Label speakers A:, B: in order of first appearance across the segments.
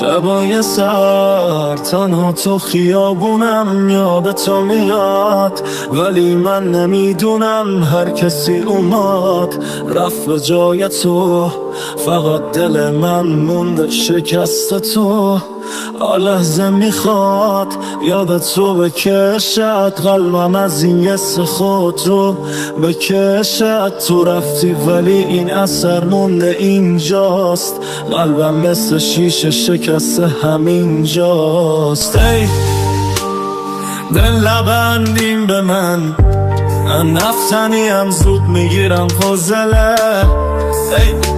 A: شبای سر تنها تو خیابونم یاد تو میاد، ولی من نمیدونم هر کسی اومد رفت به جای تو، فقط دل من مونده شکست تو. لحظه میخواد یاد تو بکشد، قلبم از این یس خود رو بکشد. تو رفتی ولی این اثر مونده اینجاست، قلبم مثل شیشه شکسته همینجاست. ای دل نبندیم به من نفتنیم، زود میگیرم فاضله.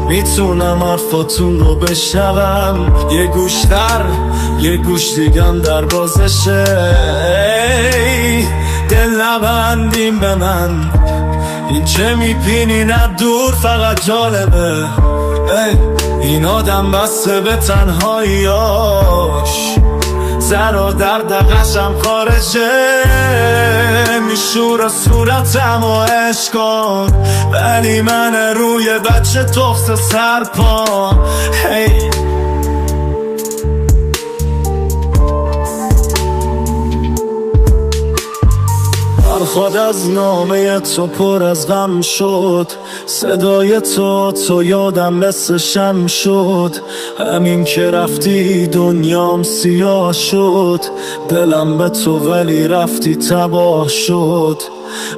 A: میتونم حرفاتون رو بشنوم، یه گوشتر یه گوش دیگم در بازشه. دل نبندیم به من، این چه میپینی نه دور فقط جالبه. این آدم بسته به تنهاییاش، سر و دردقشم خارجه. میشور صورتم و عشق کن، ولی من روی بچه تخت سرپا. خود از نامه تو پر از غم شد، صدای تو یادم مثل شم شد. همین که رفتی دنیام سیاه شد، دلم به تو ولی رفتی تباه شد.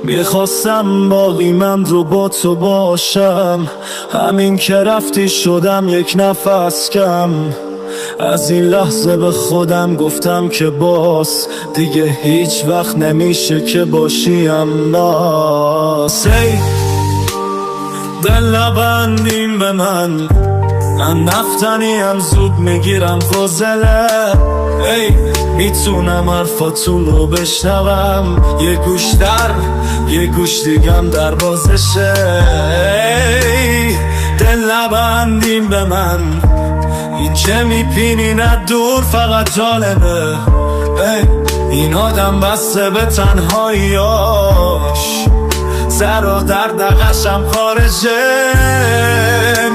A: میخواستم باقی من رو با تو باشم، همین که رفتی شدم یک نفس کم. از این لحظه به خودم گفتم که باز دیگه هیچ وقت نمیشه که باشیم ناس. دل نبندیم به من نفتنیم، زود میگیرم فاضله. میتونم حرفاتون رو بشنوم، یه گوش در یه گوش دیگم در بازشه. دل نبندیم به من، این چه میپینی نه دور فقط جالبه. این آدم بسته به تنهاییاش، سر و دردقشم خارجه.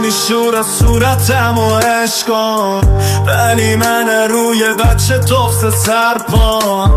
A: میشور صورتم و عشق کن، ولی من روی بچه تخت سرپا.